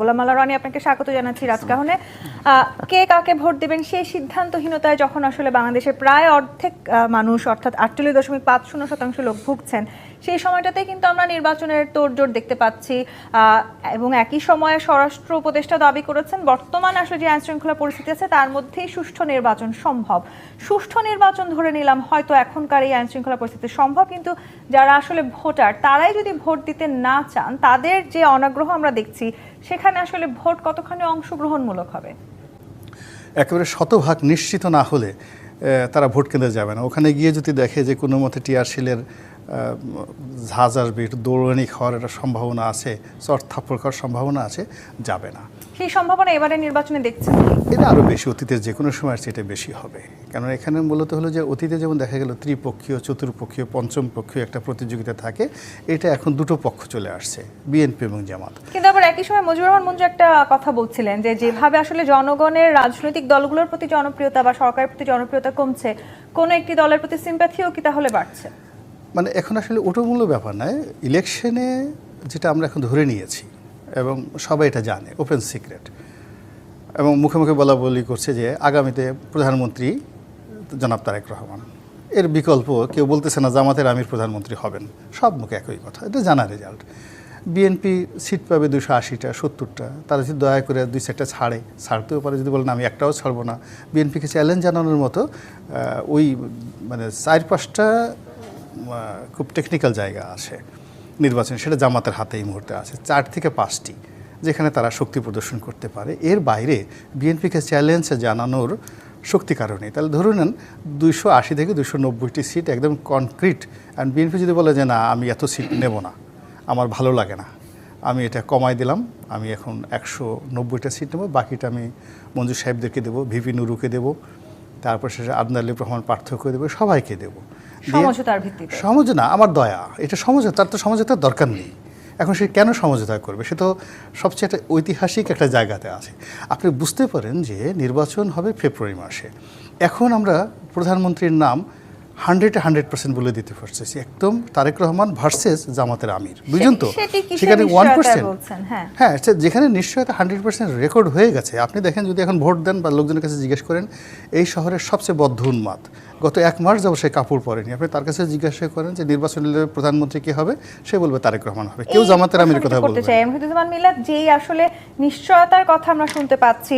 গোলাম মাল্লা রানী, আপনাকে স্বাগত জানাচ্ছি রাজকাহনে। কে কাকে ভোট দেবেন সেই সিদ্ধান্তহীনতায় যখন আসলে বাংলাদেশের প্রায় অর্ধেক মানুষ অর্থাৎ 48.50% লোক ভুগছেন, সেই সময়টাতে কিন্তু আমরা নির্বাচনের তোড়জোড় দেখতে পাচ্ছি। এবং একই সময়ে স্বরাষ্ট্র উপদেষ্টা দাবি করেছেন বর্তমান আসলে যে আইনশৃঙ্খলা পরিস্থিতি আছে তার মধ্যেই সুষ্ঠু নির্বাচন সম্ভব। সুষ্ঠু নির্বাচন ধরে নিলাম হয়তো এখনকার এই আইনশৃঙ্খলা পরিস্থিতি সম্ভব, কিন্তু যারা আসলে ভোটার তারাই যদি ভোট দিতে না চান, তাদের যে অনাগ্রহ আমরা দেখছি, সেখানে আসলে ভোট কতখানি অংশগ্রহণমূলক হবে? একেবারে শতভাগ নিশ্চিত না হলে তারা ভোট কেন্দ্রে যাবে না। ওখানে গিয়ে যদি দেখে যে কোনো মতে টিয়ারশিলের ঝাঁজ আসবে, একটু দৌড়ানি খাওয়ার একটা সম্ভাবনা আছে, চট থাপ্পড় খাওয়ার সম্ভাবনা আছে, যাবে না। সেই সম্ভাবনা এবারে নির্বাচনে দেখছেন? এটা আরও বেশি, অতীতের যে কোনো সময় আসছে এটা বেশি হবে। কারণ এখানে মূলত হলো যে অতীতে যেমন দেখা গেল ত্রিপক্ষীয়, চতুর্পক্ষীয়, পঞ্চম পক্ষীয় একটা প্রতিযোগিতা থাকে, এটা এখন দুটো পক্ষ চলে আসছে, বিএনপি এবং জামাত। কিন্তু আবার একই সময় মুজিবুর রহমান মঞ্জু একটা কথা বলছিলেন যে যেভাবে আসলে জনগণের রাজনৈতিক দলগুলোর প্রতি জনপ্রিয়তা বা সরকারের প্রতি জনপ্রিয়তা কমছে, কোনো একটি দলের প্রতি সিম্প্যাথিও কি তাহলে বাড়ছে? মানে এখন আসলে ওটার মূল্য ব্যাপার নয়, ইলেকশনে যেটা আমরা এখন ধরে নিয়েছি এবং সবাই এটা জানে, ওপেন সিক্রেট, এবং মুখে মুখে বলা বলি করছে যে আগামীতে প্রধানমন্ত্রী জনাব তারেক রহমান, এর বিকল্প কেউ বলতেছে না জামাতের আমির প্রধানমন্ত্রী হবেন, সব মুখে একই কথা, এটা জানা রেজাল্ট। বিএনপি সিট পাবে 280টা 70টা, তারা যদি দয়া করে 2-4টা ছাড়তেও পারে, যদি বলেন আমি একটাও ছাড়বো না, বিএনপিকে চ্যালেঞ্জ জানানোর মতো ওই মানে 4-5টা খুব টেকনিক্যাল জায়গা আছে নির্বাচন, সেটা জামাতের হাতে এই মুহূর্তে আছে 4 থেকে 5টি, যেখানে তারা শক্তি প্রদর্শন করতে পারে। এর বাইরে বিএনপিকে চ্যালেঞ্জ জানানোর শক্তি কারণে তাহলে ধরুন নেন 280 থেকে 290টি সিট একদম কনক্রিট। অ্যান্ড বিএনপি যদি বলে যে না আমি এত সিট নেব না, আমার ভালো লাগে না, আমি এটা কমাই দিলাম, আমি এখন 190টা সিট নেব, বাকিটা আমি মঞ্জু সাহেবদেরকে দেবো, ভিপি নুরুকে দেবো, তারপর সেটা আদনালিব রহমান পার্থক্য দেবো, সবাইকে দেবো। সমঝোতার ভিত্তিতে? সমঝোতা আমার দয়া, এটা সমঝোতা, তার তো সমঝোতার দরকার নেই। এখন সে কেন সমঝোতা করবে? সে তো সবচেয়ে একটা ঐতিহাসিক একটা জায়গাতে আছে। আপনি বুঝতে পারেন যে নির্বাচন হবে ফেব্রুয়ারি মাসে, এখন আমরা প্রধানমন্ত্রীর নাম 100% বলে দিতে পারছি, একদম তারেক রহমান ভার্সেস জামাতের আমির, বুঝলেন তো? সেখানে 1%, হ্যাঁ, যেখানে নিশ্চয়তা 100% রেকর্ড হয়ে গেছে। আপনি দেখেন যদি এখন ভোট দেন বা লোকজনের কাছে জিজ্ঞেস করেন, এই শহরের সবচেয়ে বদ্ধ উন্মাদ গত 1 মাস যাব সে কাপড় পরেনি, আপনি তার কাছে জিজ্ঞাসা করেন যে নির্বাচনের প্রধানমন্ত্রী কে হবে, সে বলবে তারেক রহমান হবে, কেউ জামাতের আমির কথা বলবে না। মিলাদ, যেই আসলে নিশ্চয়তার কথা আমরা শুনতে পাচ্ছি,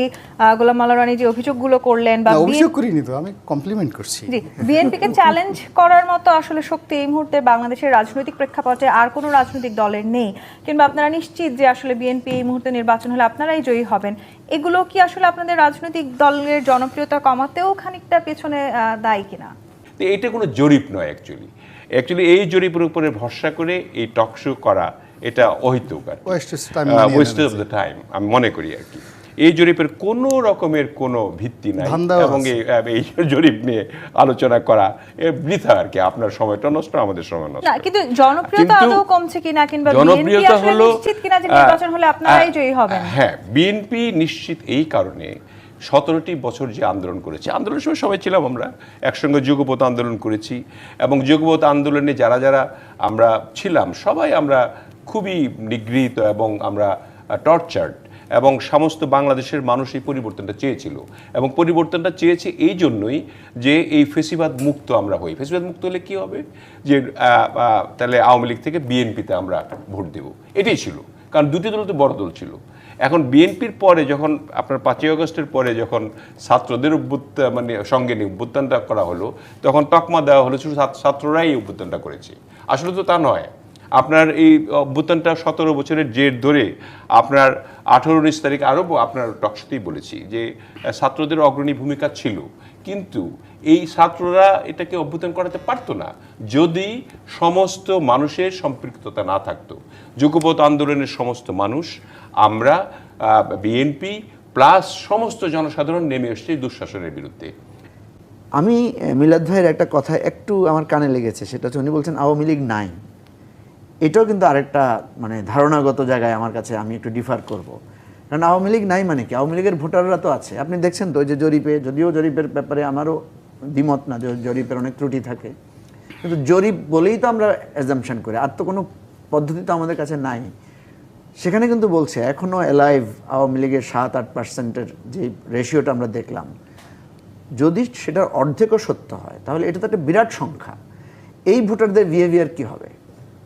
গোলাম মাল্লা রানী যে অভিযোগগুলো করলেন, বা অভিযোগ করিনি তো, আমি কমপ্লিমেন্ট করছি, জি, বিএনপিকে চ্যালেঞ্জ করার মতো আসলে শক্তি এই মুহূর্তে বাংলাদেশের রাজনৈতিক প্রেক্ষাপটে আর কোনো রাজনৈতিক দলের নেই, কিংবা আপনারা নিশ্চিত যে আসলে বিএনপি এই মুহূর্তে নির্বাচন হলে আপনারাই জয়ী হবেন, এগুলো কি আসলে আপনাদের রাজনৈতিক দলের জনপ্রিয়তা কমাতেও খানিকটা পেছনে দায়ী কিনা? এইটা কোনো জরিপ নয়, অ্যাকচুয়ালি এই জরিপের উপরে ভরসা করে এই টক শো করা এটা অহিতকর, ওয়েস্ট অফ দ্য টাইম আমি মনে করি আর কি। এই জরিপের কোনো রকমের কোনো ভিত্তি নাই, এবং এই জরিপ নিয়ে আলোচনা করা বৃথা আর কি, আপনার সময়টা নষ্ট, আমাদের সময় নষ্ট। কিন্তু জনপ্রিয়তা আদৌ কমছে কিনা, কিংবা জনপ্রিয়তা হলো নিশ্চিত কিনা যে নির্বাচন হলে আপনারাই জয়ী হবেন? হ্যাঁ, বিএনপি নিশ্চিত এই কারণে 17টি বছর যে আন্দোলন করেছে, আন্দোলনের সময় সবাই ছিলাম আমরা একসঙ্গে, যুগপৎ আন্দোলন করেছি, এবং যুগপৎ আন্দোলনে যারা যারা আমরা ছিলাম সবাই আমরা খুবই নিগৃহীত এবং আমরা টর্চার্ড, এবং সমস্ত বাংলাদেশের মানুষ এই পরিবর্তনটা চেয়েছিল, এবং পরিবর্তনটা চেয়েছে এই জন্যই যে এই ফেসিবাদ মুক্ত আমরা হই। ফেসিবাদ মুক্ত হলে কী হবে, যে তাহলে আওয়ামী লীগ থেকে বিএনপিতে আমরা ভোট দেব, এটাই ছিল, কারণ দুটি দল তো বড় দল ছিল। এখন বিএনপির পরে যখন আপনার 5ই আগস্টের পরে যখন ছাত্রদের মানে সঙ্গে নিয়ে অভ্যুত্থানটা করা হলো, তখন তকমা দেওয়া হলো শুধু ছাত্ররাই এই অভ্যুত্থানটা করেছে। আসলে তো তা নয়, আপনার এই অভ্যুত্থানটা 17 বছরের জের ধরে আপনার 18-19 তারিখ আরও আপনার টকশোতেই বলেছি যে ছাত্রদের অগ্রণী ভূমিকা ছিল, কিন্তু এই ছাত্ররা এটাকে অভ্যুত্থান করাতে পারতো না যদি সমস্ত মানুষের সম্পৃক্ততা না থাকতো। যুগপৎ আন্দোলনের সমস্ত মানুষ, আমরা বিএনপি প্লাস সমস্ত জনসাধারণ নেমে এসছে দুঃশাসনের বিরুদ্ধে। আমি মিলাদ ভাইয়ের একটা কথা একটু আমার কানে লেগেছে, সেটা হচ্ছে উনি বলছেন আওয়ামী লীগ নাই। এটাও কিন্তু আরেকটা মানে ধারণাগত জায়গায় আমার কাছে আমি একটু ডিফার করব, কারণ আওয়ামী লীগ নাই মানে কি, আওয়ামী লীগের ভোটাররা তো আছে। আপনি দেখছেন তো যে জরিপে, যদিও জরিপের ব্যাপারে আমারও দ্বিমত না, জরিপের অনেক ত্রুটি থাকে, কিন্তু জরিপ বলেই তো আমরা অ্যাজাম্পশন করি, আর তো কোনো পদ্ধতি তো আমাদের কাছে নাই। সেখানে কিন্তু বলছে এখনো অ্যালাইভ আওয়ামী লীগের 7-8% যে রেশিওটা আমরা দেখলাম, যদি সেটার অর্ধেকও সত্য হয় তাহলে এটা তো একটা বিরাট সংখ্যা। এই ভোটারদের বিহেভিয়ার কি হবে?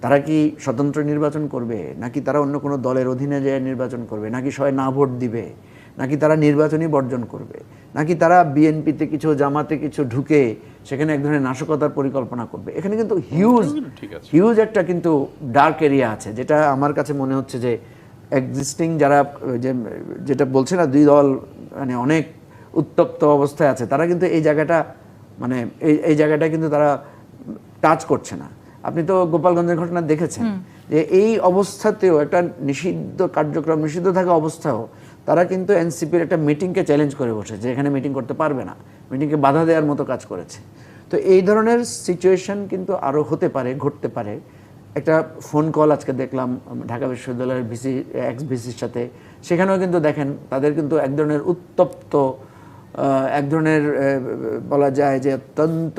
তারা কি স্বতন্ত্র নির্বাচন করবে, নাকি তারা অন্য কোনো দলের অধীনে যেয়ে নির্বাচন করবে, নাকি সবাই না ভোট দিবে, নাকি তারা নির্বাচনই বর্জন করবে, নাকি তারা বিএনপিতে কিছু জামাতে কিছু ঢুকে সেখানে এক ধরনের নাশকতার পরিকল্পনা করবে? এখানে কিন্তু ঠিক আছে। হিউজ একটা কিন্তু ডার্ক এরিয়া আছে, যেটা আমার কাছে মনে হচ্ছে যে এক্সিস্টিং যারা যেটা বলছে না দুই দল মানে অনেক উত্তপ্ত অবস্থায় আছে, তারা কিন্তু এই জায়গাটা মানে এই জায়গাটা কিন্তু তারা টাচ করছে না। আপনি তো গোপালগঞ্জের ঘটনা দেখেছেন যে এই অবস্থাতেও একটা নিষিদ্ধ কার্যক্রম, নিষিদ্ধ থাকা অবস্থাও তারা কিন্তু এনসিপির একটা মিটিংকে চ্যালেঞ্জ করে বসেছে, এখানে মিটিং করতে পারবে না, মিটিংকে বাধা দেওয়ার মতো কাজ করেছে। তো এই ধরনের সিচুয়েশন কিন্তু আরও হতে পারে, ঘটতে পারে। একটা ফোন কল আজকে দেখলাম ঢাকা বিশ্ববিদ্যালয়ের এক্স ভিসির সাথে, সেখানেও কিন্তু দেখেন তাদের কিন্তু এক ধরনের উত্তপ্ত, এক ধরনের বলা যায় যে অত্যন্ত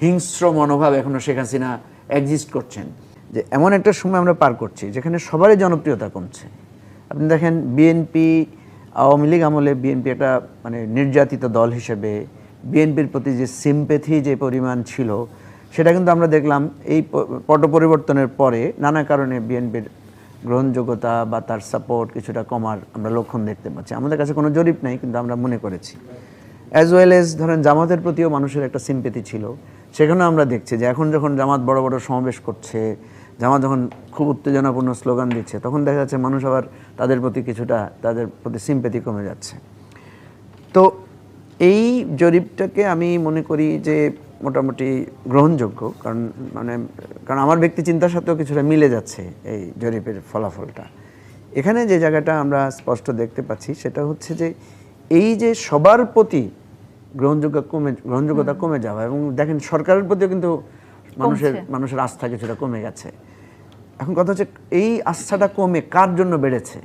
হিংস্র মনোভাব এখনও শেখ হাসিনা এক্সিস্ট করছেন। যে এমন একটা সময় আমরা পার করছি যেখানে সবারই জনপ্রিয়তা কমছে। আপনি দেখেন বিএনপি, আওয়ামী লীগ আমলে বিএনপি একটা মানে নির্যাতিত দল হিসেবে বিএনপির প্রতি যে সিম্প্যাথি যে পরিমাণ ছিল, সেটা কিন্তু আমরা দেখলাম এই পট পরিবর্তনের পরে নানা কারণে বিএনপির গ্রহণযোগ্যতা বা তার সাপোর্ট কিছুটা কমার আমরা লক্ষণ দেখতে পাচ্ছি। আমাদের কাছে কোনো জরিপ নাই, কিন্তু আমরা মনে করেছি। অ্যাজ ওয়েল এজ ধরেন জামাতের প্রতিও মানুষের একটা সিম্প্যাথি ছিল, সেখানেও আমরা দেখছি যে এখন যখন জামাত বড় বড় সমাবেশ করছে, জামাত যখন খুব উত্তেজনাপূর্ণ স্লোগান দিচ্ছে, তখন দেখা যাচ্ছে মানুষ আবার তাদের প্রতি কিছুটা তাদের প্রতি সিম্প্যাথি কমে যাচ্ছে। তো এই জরিপটাকে আমি মনে করি যে মোটামুটি গ্রহণযোগ্য, কারণ আমার ব্যক্তি চিন্তার সাথেও কিছুটা মিলে যাচ্ছে এই জরিপের ফলাফলটা। এখানে যে জায়গাটা আমরা স্পষ্ট দেখতে পাচ্ছি সেটা হচ্ছে যে এই যে সবার প্রতি গ্রহণযোগ্যতা কমে যাওয়া, এবং দেখেন সরকারের প্রতিও কিন্তু মানুষের আস্থা কিছুটা কমে গেছে। এখন কথা হচ্ছে এই আস্থাটা কমে কার জন্য বেড়েছে?